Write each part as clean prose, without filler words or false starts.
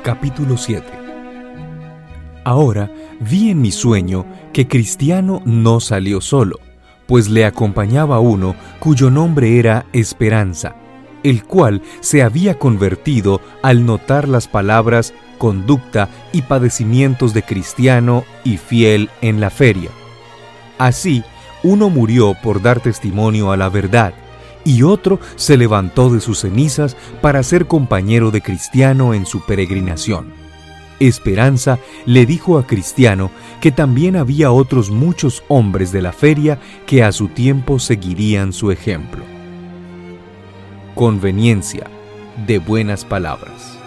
Capítulo 7. Ahora vi en mi sueño que Cristiano no salió solo, pues le acompañaba uno cuyo nombre era Esperanza, el cual se había convertido al notar las palabras, conducta y padecimientos de Cristiano y fiel en la feria. Así, uno murió por dar testimonio a la verdad, y otro se levantó de sus cenizas para ser compañero de Cristiano en su peregrinación. Esperanza le dijo a Cristiano que también había otros muchos hombres de la feria que a su tiempo seguirían su ejemplo. Conveniencia de buenas palabras.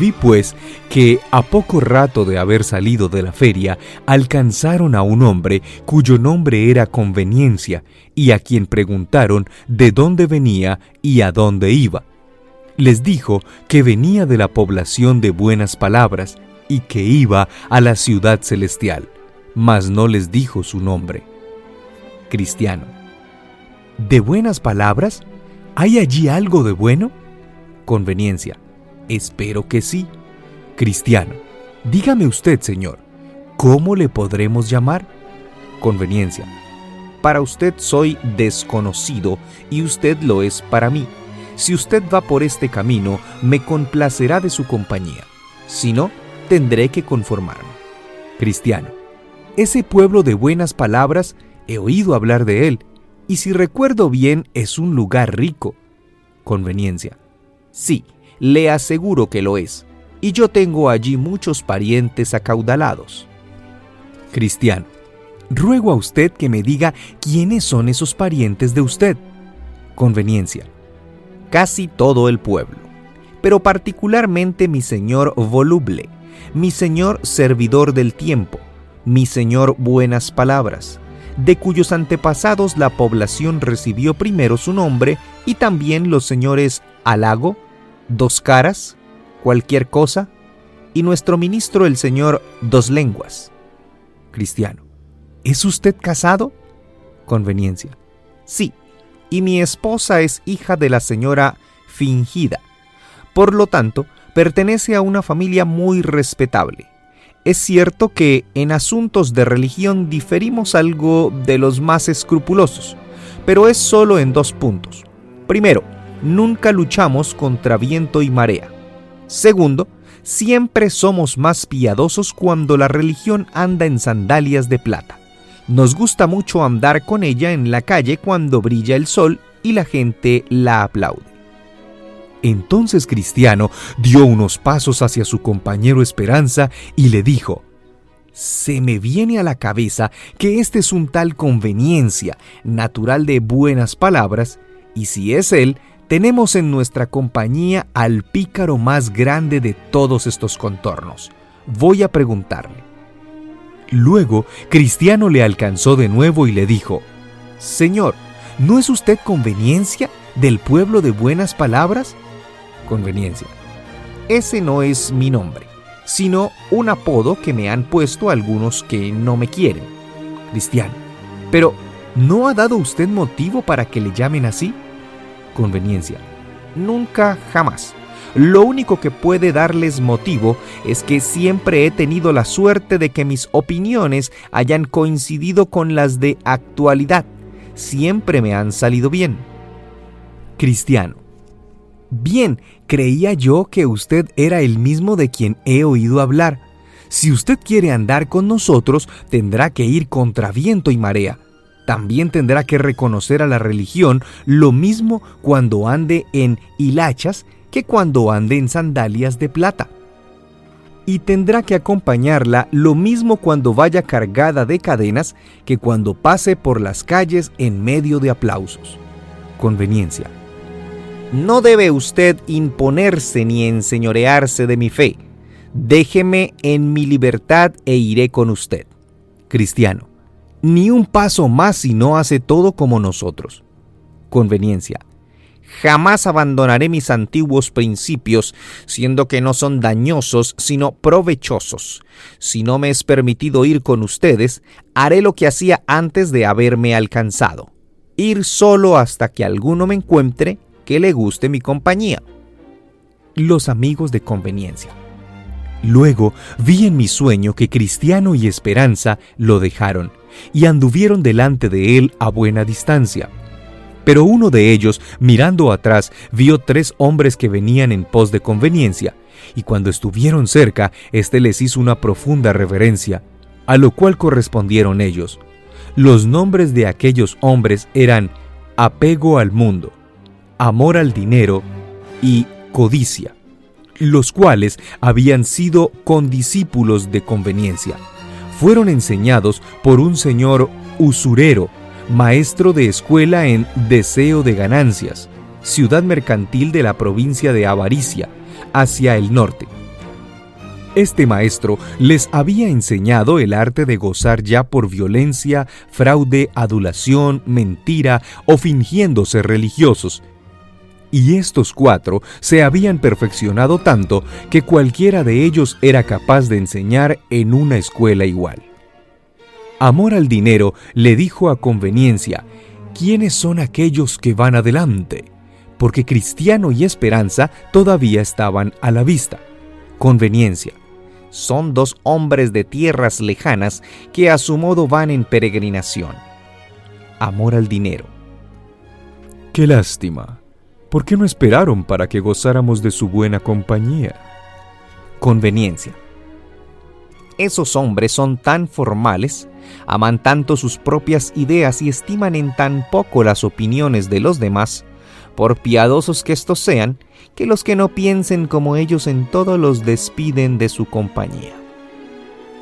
Vi pues que a poco rato de haber salido de la feria alcanzaron a un hombre cuyo nombre era Conveniencia, y a quien preguntaron de dónde venía y a dónde iba. Les dijo que venía de la población de Buenas Palabras y que iba a la ciudad celestial, mas no les dijo su nombre. Cristiano: ¿de Buenas Palabras? ¿Hay allí algo de bueno? Conveniencia: espero que sí. Cristiano: dígame usted, señor, ¿cómo le podremos llamar? Conveniencia: para usted soy desconocido y usted lo es para mí. Si usted va por este camino, me complacerá de su compañía. Si no, tendré que conformarme. Cristiano: ese pueblo de Buenas Palabras, he oído hablar de él, y si recuerdo bien, es un lugar rico. Conveniencia: sí, le aseguro que lo es, y yo tengo allí muchos parientes acaudalados. Cristiano: ruego a usted que me diga quiénes son esos parientes de usted. Conveniencia: casi todo el pueblo, pero particularmente mi señor voluble, mi señor servidor del tiempo, mi señor Buenas Palabras, de cuyos antepasados la población recibió primero su nombre, y también los señores Halago, Dos Caras, Cualquier Cosa, y nuestro ministro el señor Dos Lenguas. Cristiano: ¿es usted casado? Conveniencia: sí, y mi esposa es hija de la señora Fingida. Por lo tanto, pertenece a una familia muy respetable. Es cierto que en asuntos de religión diferimos algo de los más escrupulosos, pero es solo en 2 puntos. Primero, nunca luchamos contra viento y marea. Segundo, siempre somos más piadosos cuando la religión anda en sandalias de plata. Nos gusta mucho andar con ella en la calle cuando brilla el sol y la gente la aplaude. Entonces Cristiano dio unos pasos hacia su compañero Esperanza y le dijo: se me viene a la cabeza que este es un tal Conveniencia, natural de Buenas Palabras, y si es él, tenemos en nuestra compañía al pícaro más grande de todos estos contornos. Voy a preguntarle. Luego, Cristiano le alcanzó de nuevo y le dijo: señor, ¿no es usted Conveniencia, del pueblo de Buenas Palabras? Conveniencia: ese no es mi nombre, sino un apodo que me han puesto algunos que no me quieren. Cristiano: pero ¿no ha dado usted motivo para que le llamen así? Conveniencia: nunca, jamás. Lo único que puede darles motivo es que siempre he tenido la suerte de que mis opiniones hayan coincidido con las de actualidad. Siempre me han salido bien. Cristiano: bien, creía yo que usted era el mismo de quien he oído hablar. Si usted quiere andar con nosotros, tendrá que ir contra viento y marea. También tendrá que reconocer a la religión lo mismo cuando ande en hilachas que cuando ande en sandalias de plata. Y tendrá que acompañarla lo mismo cuando vaya cargada de cadenas que cuando pase por las calles en medio de aplausos. Conveniencia: no debe usted imponerse ni enseñorearse de mi fe. Déjeme en mi libertad e iré con usted. Cristiano: ni un paso más si no hace todo como nosotros. Conveniencia: jamás abandonaré mis antiguos principios, siendo que no son dañosos, sino provechosos. Si no me es permitido ir con ustedes, haré lo que hacía antes de haberme alcanzado: ir solo hasta que alguno me encuentre que le guste mi compañía. los amigos de conveniencia. Luego vi en mi sueño que Cristiano y Esperanza lo dejaron y anduvieron delante de él a buena distancia. Pero uno de ellos, mirando atrás, vio 3 hombres que venían en pos de conveniencia, y cuando estuvieron cerca, éste les hizo una profunda reverencia, a lo cual correspondieron ellos. Los nombres de aquellos hombres eran apego al mundo, amor al dinero y codicia, los cuales habían sido condiscípulos de conveniencia. Fueron enseñados por un señor usurero, maestro de escuela en deseo de ganancias, ciudad mercantil de la provincia de Avaricia, hacia el norte. Este maestro les había enseñado el arte de gozar ya por violencia, fraude, adulación, mentira o fingiéndose religiosos. Y estos 4 se habían perfeccionado tanto que cualquiera de ellos era capaz de enseñar en una escuela igual. Amor al dinero le dijo a conveniencia: ¿quiénes son aquellos que van adelante? Porque Cristiano y Esperanza todavía estaban a la vista. Conveniencia: son 2 hombres de tierras lejanas que a su modo van en peregrinación. Amor al dinero: qué lástima. ¿Por qué no esperaron para que gozáramos de su buena compañía? Conveniencia: esos hombres son tan formales, aman tanto sus propias ideas y estiman en tan poco las opiniones de los demás, por piadosos que éstos sean, que los que no piensen como ellos en todo los despiden de su compañía.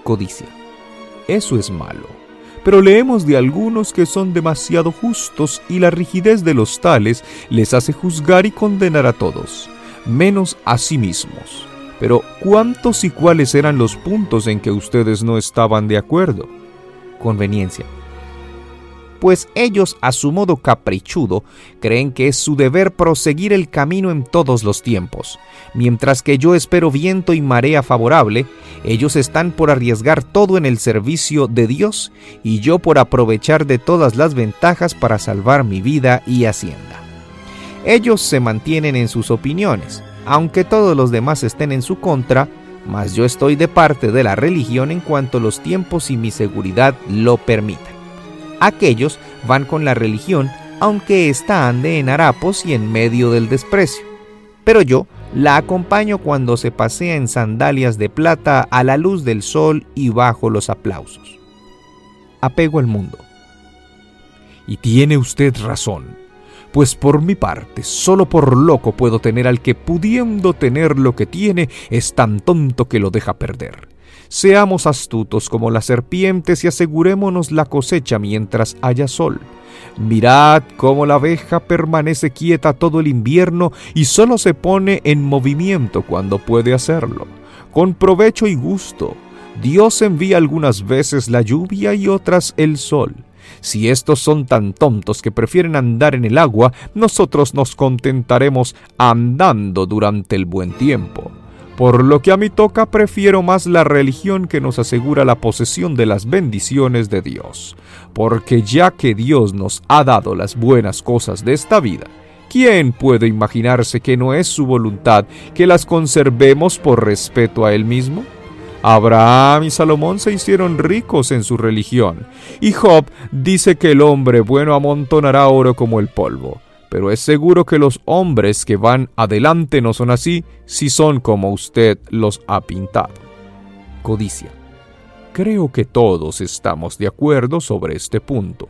Codicia: eso es malo, pero leemos de algunos que son demasiado justos y la rigidez de los tales les hace juzgar y condenar a todos, menos a sí mismos. Pero ¿cuántos y cuáles eran los puntos en que ustedes no estaban de acuerdo? Conveniencia: pues ellos, a su modo caprichudo, creen que es su deber proseguir el camino en todos los tiempos. Mientras que yo espero viento y marea favorable, ellos están por arriesgar todo en el servicio de Dios y yo por aprovechar de todas las ventajas para salvar mi vida y hacienda. Ellos se mantienen en sus opiniones, aunque todos los demás estén en su contra, mas yo estoy de parte de la religión en cuanto los tiempos y mi seguridad lo permitan. Aquellos van con la religión, aunque ésta ande en harapos y en medio del desprecio. Pero yo la acompaño cuando se pasea en sandalias de plata a la luz del sol y bajo los aplausos. Apego al mundo: y tiene usted razón, pues por mi parte, solo por loco puedo tener al que, pudiendo tener lo que tiene, es tan tonto que lo deja perder. Seamos astutos como las serpientes y asegurémonos la cosecha mientras haya sol. Mirad cómo la abeja permanece quieta todo el invierno y solo se pone en movimiento cuando puede hacerlo. Con provecho y gusto, Dios envía algunas veces la lluvia y otras el sol. Si estos son tan tontos que prefieren andar en el agua, nosotros nos contentaremos andando durante el buen tiempo. Por lo que a mí toca, prefiero más la religión que nos asegura la posesión de las bendiciones de Dios. Porque ya que Dios nos ha dado las buenas cosas de esta vida, ¿quién puede imaginarse que no es su voluntad que las conservemos por respeto a Él mismo? Abraham y Salomón se hicieron ricos en su religión, y Job dice que el hombre bueno amontonará oro como el polvo. Pero es seguro que los hombres que van adelante no son así, si son como usted los ha pintado. Codicia: creo que todos estamos de acuerdo sobre este punto.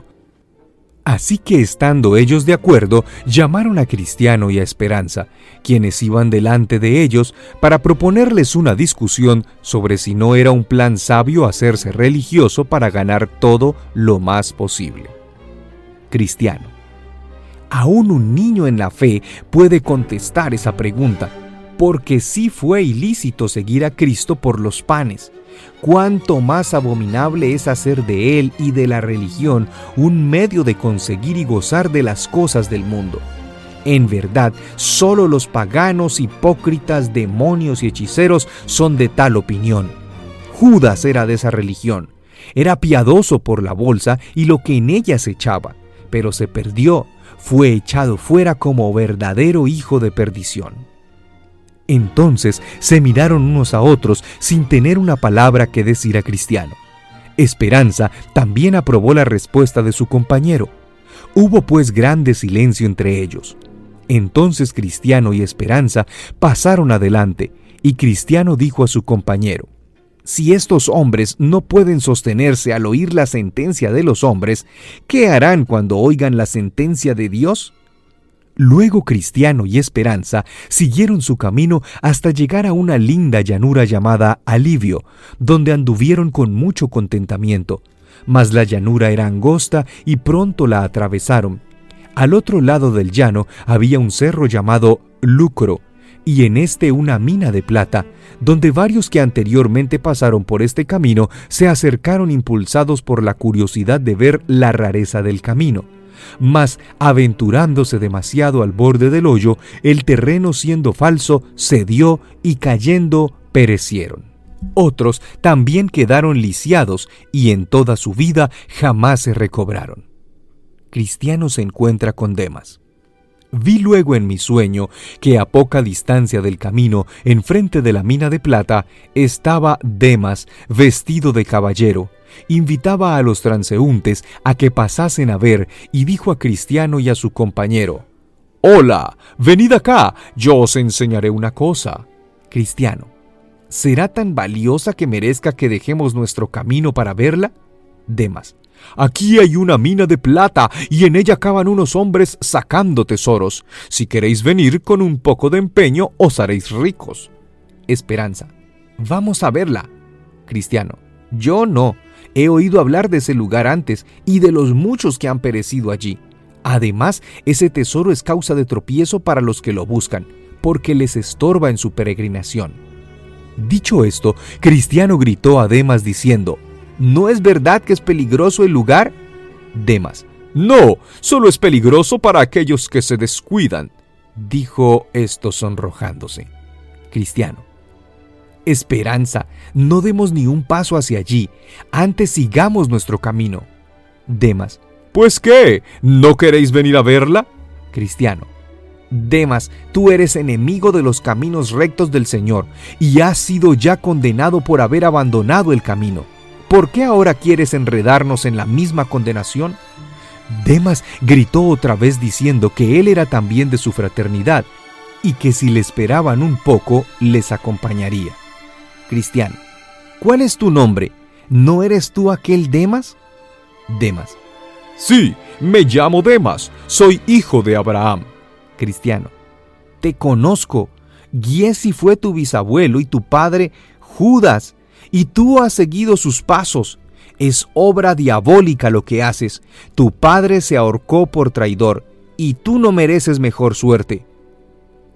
Así que, estando ellos de acuerdo, llamaron a Cristiano y a Esperanza, quienes iban delante de ellos, para proponerles una discusión sobre si no era un plan sabio hacerse religioso para ganar todo lo más posible. Cristiano: aún un niño en la fe puede contestar esa pregunta, porque sí fue ilícito seguir a Cristo por los panes. Cuánto más abominable es hacer de Él y de la religión un medio de conseguir y gozar de las cosas del mundo. En verdad, solo los paganos, hipócritas, demonios y hechiceros son de tal opinión. Judas era de esa religión. Era piadoso por la bolsa y lo que en ella se echaba, pero se perdió. Fue echado fuera como verdadero hijo de perdición. Entonces se miraron unos a otros sin tener una palabra que decir a Cristiano. Esperanza también aprobó la respuesta de su compañero. Hubo pues grande silencio entre ellos. Entonces Cristiano y Esperanza pasaron adelante, y Cristiano dijo a su compañero: «Si estos hombres no pueden sostenerse al oír la sentencia de los hombres, ¿qué harán cuando oigan la sentencia de Dios?». Luego Cristiano y Esperanza siguieron su camino hasta llegar a una linda llanura llamada Alivio, donde anduvieron con mucho contentamiento. Mas la llanura era angosta y pronto la atravesaron. Al otro lado del llano había un cerro llamado Lucro, y en este una mina de plata, donde varios que anteriormente pasaron por este camino se acercaron impulsados por la curiosidad de ver la rareza del camino. Mas, aventurándose demasiado al borde del hoyo, el terreno siendo falso, cedió y cayendo perecieron. Otros también quedaron lisiados y en toda su vida jamás se recobraron. Cristiano se encuentra con Demas. Vi luego en mi sueño que a poca distancia del camino, enfrente de la mina de plata, estaba Demas, vestido de caballero. Invitaba a los transeúntes a que pasasen a ver, y dijo a Cristiano y a su compañero: «Hola, venid acá, yo os enseñaré una cosa». Cristiano: «¿Será tan valiosa que merezca que dejemos nuestro camino para verla?». Demas: «Aquí hay una mina de plata, y en ella cavan unos hombres sacando tesoros. Si queréis venir con un poco de empeño, os haréis ricos». Esperanza: «Vamos a verla». Cristiano: «Yo no. He oído hablar de ese lugar antes y de los muchos que han perecido allí. Además, ese tesoro es causa de tropiezo para los que lo buscan, porque les estorba en su peregrinación». Dicho esto, Cristiano gritó a Demas diciendo: «¿No es verdad que es peligroso el lugar?». Demas: «No, solo es peligroso para aquellos que se descuidan», dijo esto sonrojándose. Cristiano: «Esperanza, no demos ni un paso hacia allí, antes sigamos nuestro camino». Demas: «¿Pues qué? ¿No queréis venir a verla?». Cristiano: «Demas, tú eres enemigo de los caminos rectos del Señor, y has sido ya condenado por haber abandonado el camino. ¿Por qué ahora quieres enredarnos en la misma condenación?». Demas gritó otra vez diciendo que él era también de su fraternidad, y que si le esperaban un poco, les acompañaría. Cristiano: «¿Cuál es tu nombre? ¿No eres tú aquel Demas?». Demas: «Sí, me llamo Demas, soy hijo de Abraham». Cristiano: «Te conozco. Giezi fue tu bisabuelo y tu padre Judas, y tú has seguido sus pasos. Es obra diabólica lo que haces. Tu padre se ahorcó por traidor, y tú no mereces mejor suerte».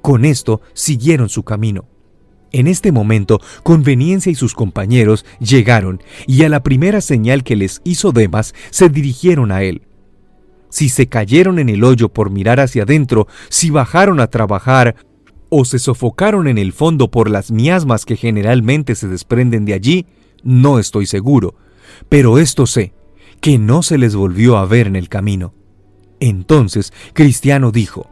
Con esto siguieron su camino. En este momento, Conveniencia y sus compañeros llegaron, y a la primera señal que les hizo Demas, se dirigieron a él. Si se cayeron en el hoyo por mirar hacia adentro, si bajaron a trabajar, o se sofocaron en el fondo por las miasmas que generalmente se desprenden de allí, no estoy seguro, pero esto sé, que no se les volvió a ver en el camino. Entonces Cristiano dijo: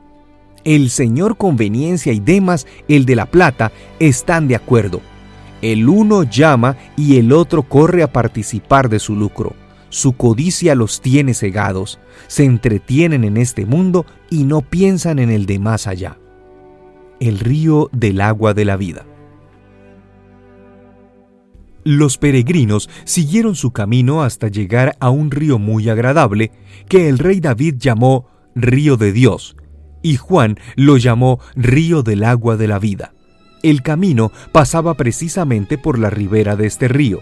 «El señor Conveniencia y Demas, el de la plata, están de acuerdo. El uno llama y el otro corre a participar de su lucro. Su codicia los tiene cegados, se entretienen en este mundo y no piensan en el de más allá». El río del agua de la vida. Los peregrinos siguieron su camino hasta llegar a un río muy agradable que el rey David llamó Río de Dios, y Juan lo llamó Río del agua de la vida. El camino pasaba precisamente por la ribera de este río.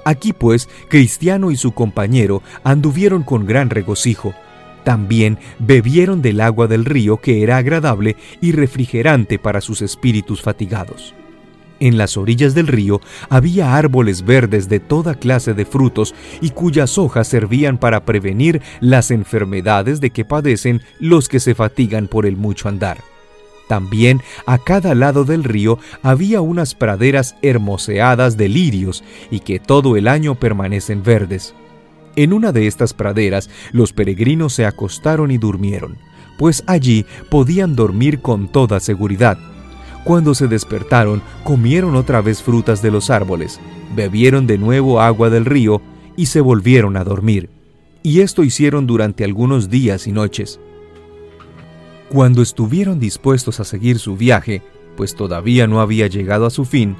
Aquí pues Cristiano y su compañero anduvieron con gran regocijo. También bebieron del agua del río, que era agradable y refrigerante para sus espíritus fatigados. En las orillas del río había árboles verdes de toda clase de frutos y cuyas hojas servían para prevenir las enfermedades de que padecen los que se fatigan por el mucho andar. También a cada lado del río había unas praderas hermoseadas de lirios y que todo el año permanecen verdes. En una de estas praderas los peregrinos se acostaron y durmieron, pues allí podían dormir con toda seguridad. Cuando se despertaron, comieron otra vez frutas de los árboles, bebieron de nuevo agua del río y se volvieron a dormir. Y esto hicieron durante algunos días y noches. Cuando estuvieron dispuestos a seguir su viaje, pues todavía no había llegado a su fin,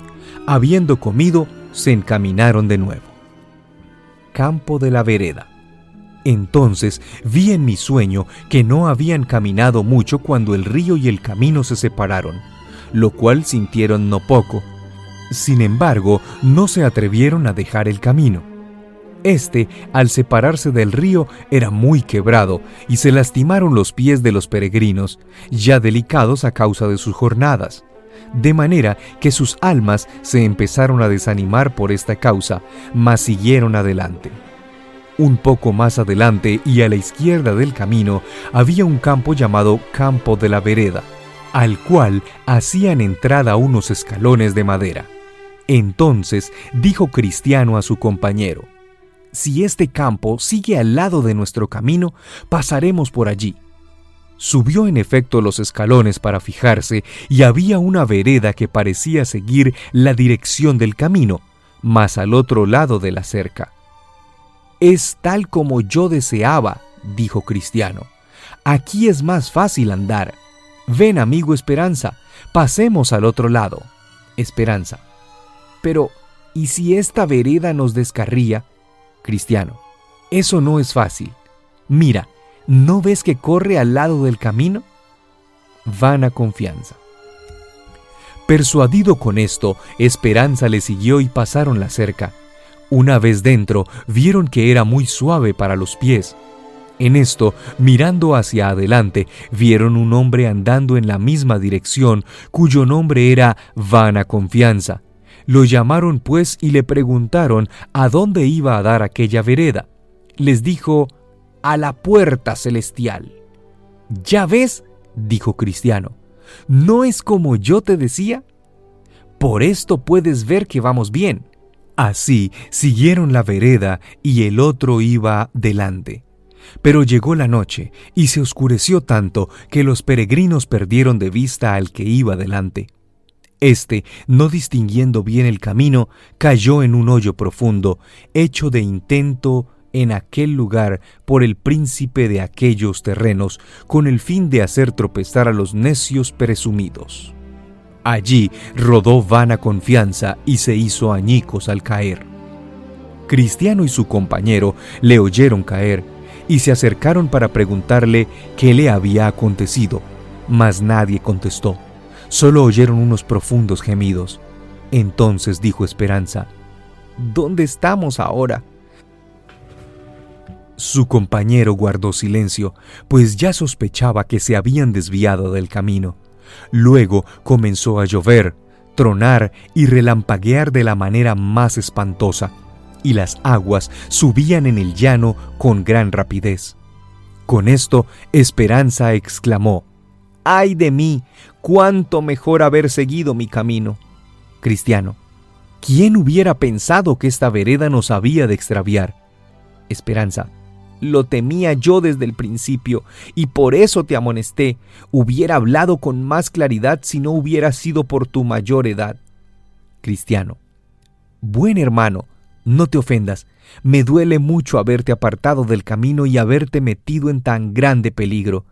habiendo comido, se encaminaron de nuevo. Campo de la vereda. Entonces vi en mi sueño que no habían caminado mucho cuando el río y el camino se separaron, lo cual sintieron no poco. Sin embargo, no se atrevieron a dejar el camino. Al separarse del río, era muy quebrado y se lastimaron los pies de los peregrinos, ya delicados a causa de sus jornadas, de manera que sus almas se empezaron a desanimar por esta causa, mas siguieron adelante. Un poco más adelante y a la izquierda del camino había un campo llamado Campo de la Vereda, al cual hacían entrada unos escalones de madera. Entonces dijo Cristiano a su compañero: «Si este campo sigue al lado de nuestro camino, pasaremos por allí». Subió en efecto los escalones para fijarse y había una vereda que parecía seguir la dirección del camino, mas al otro lado de la cerca. «Es tal como yo deseaba», dijo Cristiano. «Aquí es más fácil andar. Ven, amigo Esperanza, pasemos al otro lado». Esperanza: «Pero, ¿y si esta vereda nos descarría?» Cristiano: «Eso no es fácil. Mira, ¿no ves que corre al lado del camino?». Vana confianza. Persuadido con esto, Esperanza le siguió y pasaron la cerca. Una vez dentro, vieron que era muy suave para los pies. En esto, mirando hacia adelante, vieron un hombre andando en la misma dirección, cuyo nombre era Vana confianza. Lo llamaron pues y le preguntaron a dónde iba a dar aquella vereda. Les dijo: «A la puerta celestial». «¿Ya ves?», dijo Cristiano, «¿no es como yo te decía? Por esto puedes ver que vamos bien». Así siguieron la vereda y el otro iba delante. Pero llegó la noche y se oscureció tanto que los peregrinos perdieron de vista al que iba delante. No distinguiendo bien el camino, cayó en un hoyo profundo, hecho de intento en aquel lugar por el príncipe de aquellos terrenos, con el fin de hacer tropezar a los necios presumidos. Allí rodó Vana confianza y se hizo añicos al caer. Cristiano y su compañero le oyeron caer y se acercaron para preguntarle qué le había acontecido, mas nadie contestó. Solo oyeron unos profundos gemidos. Entonces dijo Esperanza: «¿Dónde estamos ahora?». Su compañero guardó silencio, pues ya sospechaba que se habían desviado del camino. Luego comenzó a llover, tronar y relampaguear de la manera más espantosa, y las aguas subían en el llano con gran rapidez. Con esto, Esperanza exclamó: «¡Ay de mí! ¡Cuánto mejor haber seguido mi camino!». Cristiano: «¿Quién hubiera pensado que esta vereda nos había de extraviar?». Esperanza: «Lo temía yo desde el principio, y por eso te amonesté. Hubiera hablado con más claridad si no hubiera sido por tu mayor edad». Cristiano: «Buen hermano, no te ofendas. Me duele mucho haberte apartado del camino y haberte metido en tan grande peligro.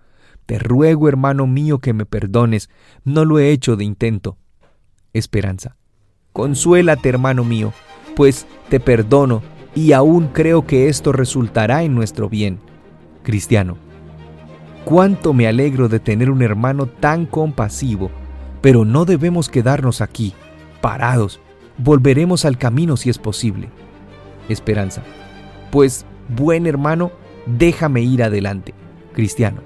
Te ruego, hermano mío, que me perdones. No lo he hecho de intento». Esperanza: «Consuélate, hermano mío, pues te perdono y aún creo que esto resultará en nuestro bien». Cristiano: «Cuánto me alegro de tener un hermano tan compasivo, pero no debemos quedarnos aquí, parados. Volveremos al camino si es posible». Esperanza: «Pues, buen hermano, déjame ir adelante». Cristiano: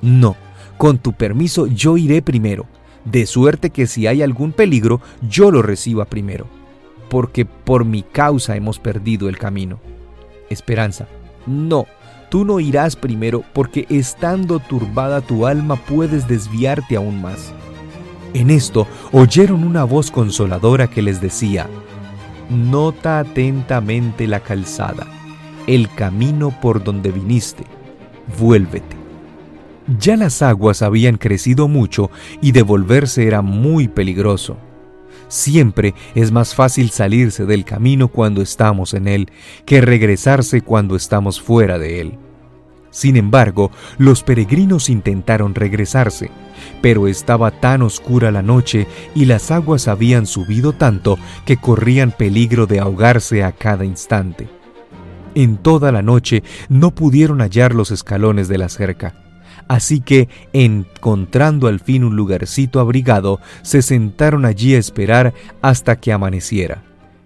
«No, con tu permiso yo iré primero, de suerte que si hay algún peligro yo lo reciba primero, porque por mi causa hemos perdido el camino». Esperanza: «No, tú no irás primero, porque estando turbada tu alma puedes desviarte aún más». En esto oyeron una voz consoladora que les decía: «Nota atentamente la calzada, el camino por donde viniste, vuélvete». Ya las aguas habían crecido mucho y devolverse era muy peligroso. Siempre es más fácil salirse del camino cuando estamos en él que regresarse cuando estamos fuera de él. Sin embargo, los peregrinos intentaron regresarse, pero estaba tan oscura la noche y las aguas habían subido tanto que corrían peligro de ahogarse a cada instante. En toda la noche no pudieron hallar los escalones de la cerca. Así que, encontrando al fin un lugarcito abrigado, se sentaron allí a esperar hasta que amaneciera.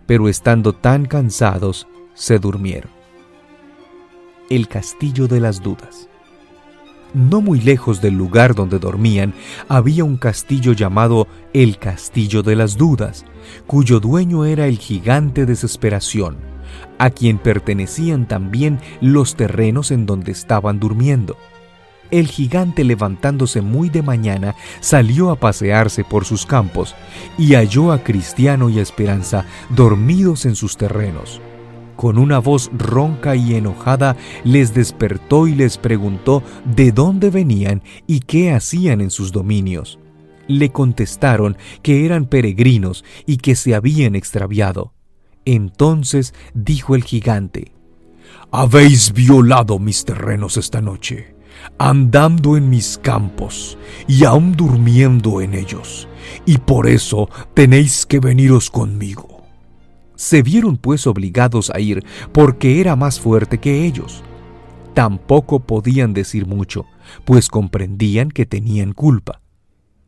Pero estando tan cansados, se durmieron. El castillo de las dudas. No muy lejos del lugar donde dormían, había un castillo llamado el Castillo de las Dudas, cuyo dueño era el gigante Desesperación, a quien pertenecían también los terrenos en donde estaban durmiendo. El gigante, levantándose muy de mañana, salió a pasearse por sus campos y halló a Cristiano y a Esperanza dormidos en sus terrenos. Con una voz ronca y enojada les despertó y les preguntó de dónde venían y qué hacían en sus dominios. Le contestaron que eran peregrinos y que se habían extraviado. Entonces dijo el gigante: «Habéis violado mis terrenos esta noche, andando en mis campos y aún durmiendo en ellos, y por eso tenéis que veniros conmigo». Se vieron pues obligados a ir porque era más fuerte que ellos. Tampoco podían decir mucho, pues comprendían que tenían culpa.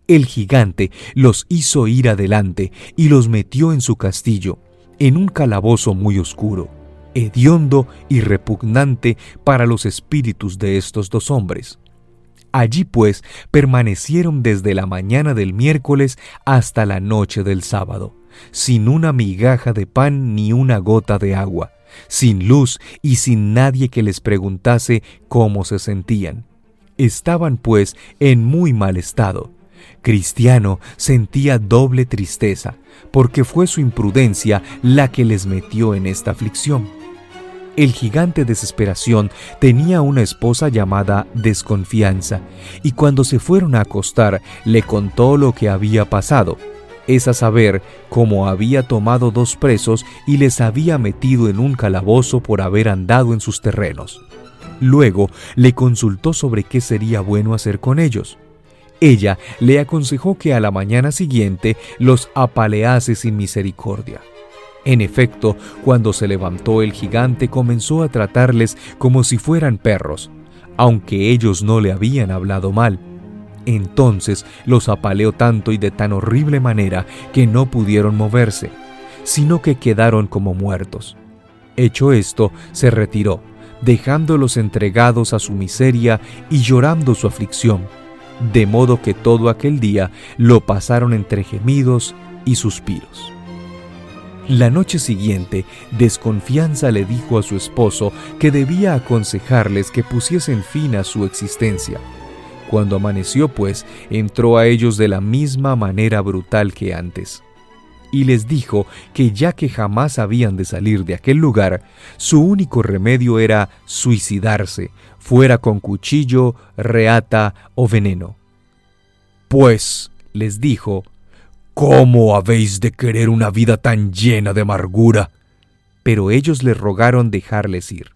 El gigante los hizo ir adelante y los metió en su castillo, en un calabozo muy oscuro, hediondo y repugnante para los espíritus de estos dos hombres. Allí pues permanecieron desde la mañana del miércoles hasta la noche del sábado, sin una migaja de pan ni una gota de agua, sin luz y sin nadie que les preguntase cómo se sentían. Estaban pues en muy mal estado. Cristiano sentía doble tristeza, porque fue su imprudencia la que les metió en esta aflicción. El gigante Desesperación tenía una esposa llamada Desconfianza, y cuando se fueron a acostar le contó lo que había pasado, es a saber, cómo había tomado 2 presos y les había metido en un calabozo por haber andado en sus terrenos. Luego le consultó sobre qué sería bueno hacer con ellos. Ella le aconsejó que a la mañana siguiente los apalease sin misericordia. En efecto, cuando se levantó el gigante comenzó a tratarles como si fueran perros, aunque ellos no le habían hablado mal. Entonces los apaleó tanto y de tan horrible manera que no pudieron moverse, sino que quedaron como muertos. Hecho esto, se retiró, dejándolos entregados a su miseria y llorando su aflicción, de modo que todo aquel día lo pasaron entre gemidos y suspiros. La noche siguiente, Desconfianza le dijo a su esposo que debía aconsejarles que pusiesen fin a su existencia. Cuando amaneció, pues, entró a ellos de la misma manera brutal que antes. Y les dijo que ya que jamás habían de salir de aquel lugar, su único remedio era suicidarse, fuera con cuchillo, reata o veneno. «Pues», les dijo, «¿cómo habéis de querer una vida tan llena de amargura?». Pero ellos le rogaron dejarles ir.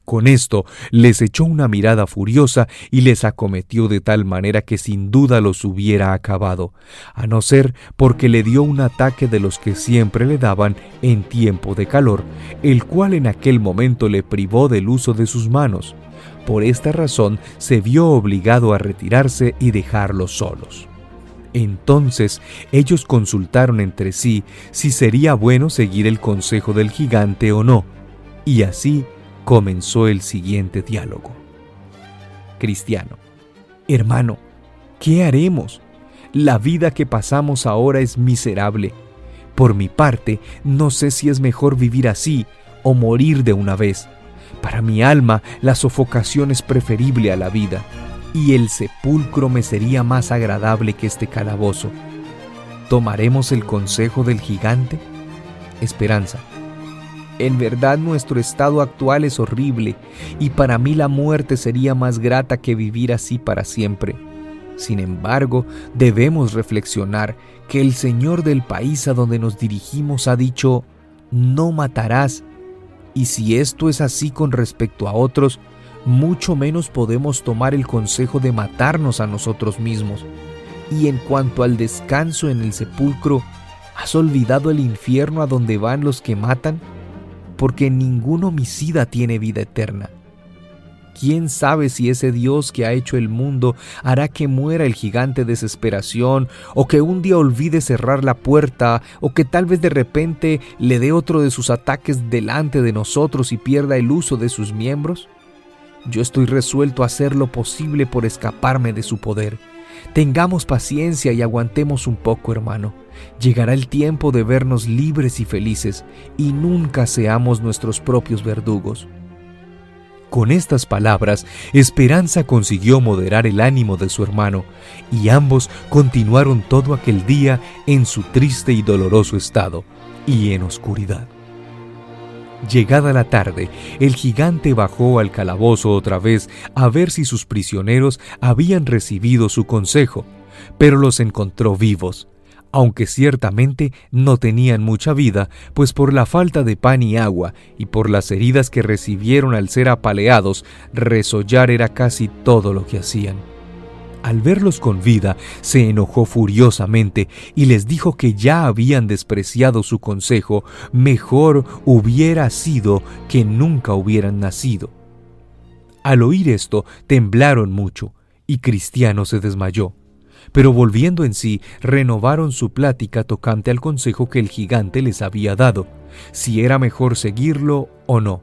Con esto les echó una mirada furiosa y les acometió de tal manera que sin duda los hubiera acabado, a no ser porque le dio un ataque de los que siempre le daban en tiempo de calor, el cual en aquel momento le privó del uso de sus manos. Por esta razón se vio obligado a retirarse y dejarlos solos. Entonces ellos consultaron entre sí si sería bueno seguir el consejo del gigante o no, y así comenzó el siguiente diálogo. Cristiano: «Hermano, ¿qué haremos? La vida que pasamos ahora es miserable. Por mi parte, no sé si es mejor vivir así o morir de una vez. Para mi alma, la sofocación es preferible a la vida, y el sepulcro me sería más agradable que este calabozo. ¿Tomaremos el consejo del gigante?». Esperanza: En verdad nuestro estado actual es horrible, y para mí la muerte sería más grata que vivir así para siempre. Sin embargo, debemos reflexionar que el Señor del país a donde nos dirigimos ha dicho: no matarás. Y si esto es así con respecto a otros, mucho menos podemos tomar el consejo de matarnos a nosotros mismos. Y en cuanto al descanso en el sepulcro, ¿has olvidado el infierno a donde van los que matan? Porque ningún homicida tiene vida eterna. ¿Quién sabe si ese Dios que ha hecho el mundo hará que muera el gigante desesperación, o que un día olvide cerrar la puerta, o que tal vez de repente le dé otro de sus ataques delante de nosotros y pierda el uso de sus miembros? Yo estoy resuelto a hacer lo posible por escaparme de su poder. Tengamos paciencia y aguantemos un poco, hermano. Llegará el tiempo de vernos libres y felices, y nunca seamos nuestros propios verdugos. Con estas palabras, Esperanza consiguió moderar el ánimo de su hermano, y ambos continuaron todo aquel día en su triste y doloroso estado, y en oscuridad. Llegada la tarde, el gigante bajó al calabozo otra vez a ver si sus prisioneros habían recibido su consejo, pero los encontró vivos, aunque ciertamente no tenían mucha vida, pues por la falta de pan y agua y por las heridas que recibieron al ser apaleados, resollar era casi todo lo que hacían. Al verlos con vida, se enojó furiosamente y les dijo que ya habían despreciado su consejo, mejor hubiera sido que nunca hubieran nacido. Al oír esto, temblaron mucho, y Cristiano se desmayó. Pero volviendo en sí, renovaron su plática tocante al consejo que el gigante les había dado, si era mejor seguirlo o no.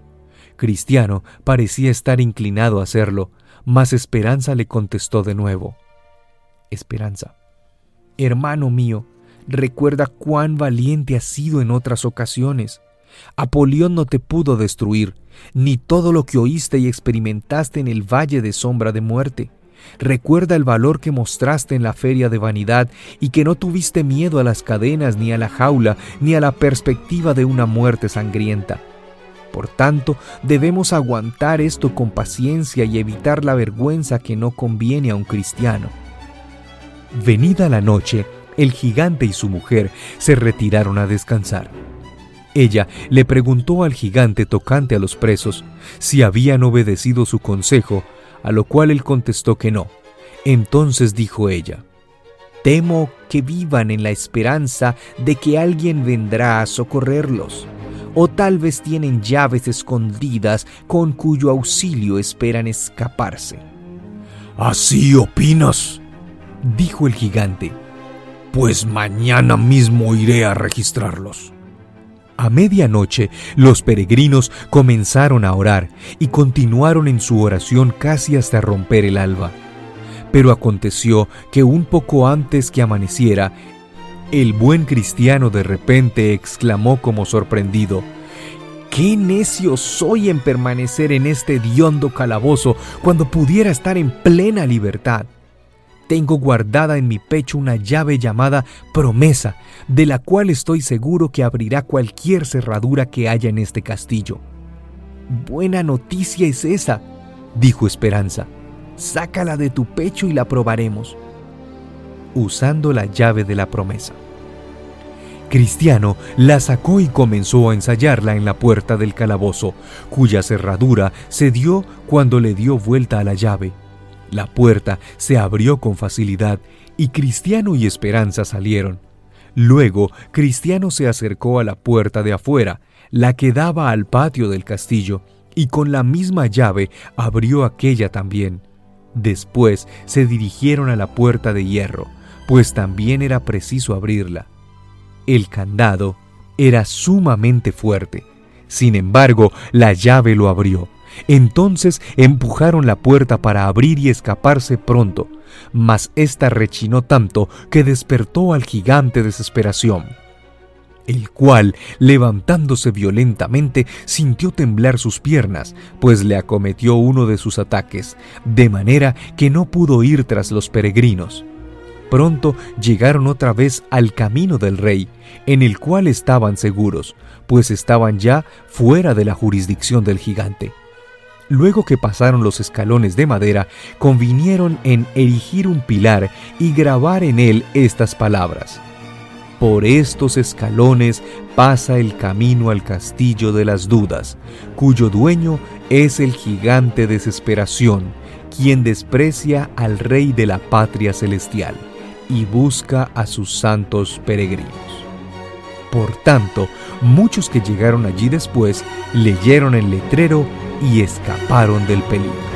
Cristiano parecía estar inclinado a hacerlo, mas Esperanza le contestó de nuevo: Esperanza, hermano mío, recuerda cuán valiente has sido en otras ocasiones. Apolión no te pudo destruir, ni todo lo que oíste y experimentaste en el valle de sombra de muerte. Recuerda el valor que mostraste en la feria de vanidad y que no tuviste miedo a las cadenas, ni a la jaula, ni a la perspectiva de una muerte sangrienta. Por tanto, debemos aguantar esto con paciencia y evitar la vergüenza que no conviene a un cristiano. Venida la noche, el gigante y su mujer se retiraron a descansar. Ella le preguntó al gigante tocante a los presos si habían obedecido su consejo, a lo cual él contestó que no. Entonces dijo ella: temo que vivan en la esperanza de que alguien vendrá a socorrerlos, o tal vez tienen llaves escondidas con cuyo auxilio esperan escaparse. ¿Así opinas?, dijo el gigante. Pues mañana mismo iré a registrarlos. A medianoche, los peregrinos comenzaron a orar y continuaron en su oración casi hasta romper el alba. Pero aconteció que un poco antes que amaneciera, el buen Cristiano de repente exclamó como sorprendido: ¡qué necio soy en permanecer en este hediondo calabozo cuando pudiera estar en plena libertad! Tengo guardada en mi pecho una llave llamada promesa, de la cual estoy seguro que abrirá cualquier cerradura que haya en este castillo. Buena noticia es esa, dijo Esperanza. Sácala de tu pecho y la probaremos. Usando la llave de la promesa. Cristiano la sacó y comenzó a ensayarla en la puerta del calabozo, cuya cerradura se dio cuando le dio vuelta a la llave. La puerta se abrió con facilidad y Cristiano y Esperanza salieron. Luego, Cristiano se acercó a la puerta de afuera, la que daba al patio del castillo, y con la misma llave abrió aquella también. Después se dirigieron a la puerta de hierro, pues también era preciso abrirla. El candado era sumamente fuerte. Sin embargo, la llave lo abrió. Entonces empujaron la puerta para abrir y escaparse pronto, mas ésta rechinó tanto que despertó al gigante Desesperación, el cual, levantándose violentamente, sintió temblar sus piernas, pues le acometió uno de sus ataques, de manera que no pudo ir tras los peregrinos. Pronto llegaron otra vez al camino del rey, en el cual estaban seguros, pues estaban ya fuera de la jurisdicción del gigante. Luego que pasaron los escalones de madera, convinieron en erigir un pilar y grabar en él estas palabras: por estos escalones pasa el camino al castillo de las dudas, cuyo dueño es el gigante Desesperación, quien desprecia al rey de la patria celestial y busca a sus santos peregrinos. Por tanto, muchos que llegaron allí después leyeron el letrero y escaparon del peligro.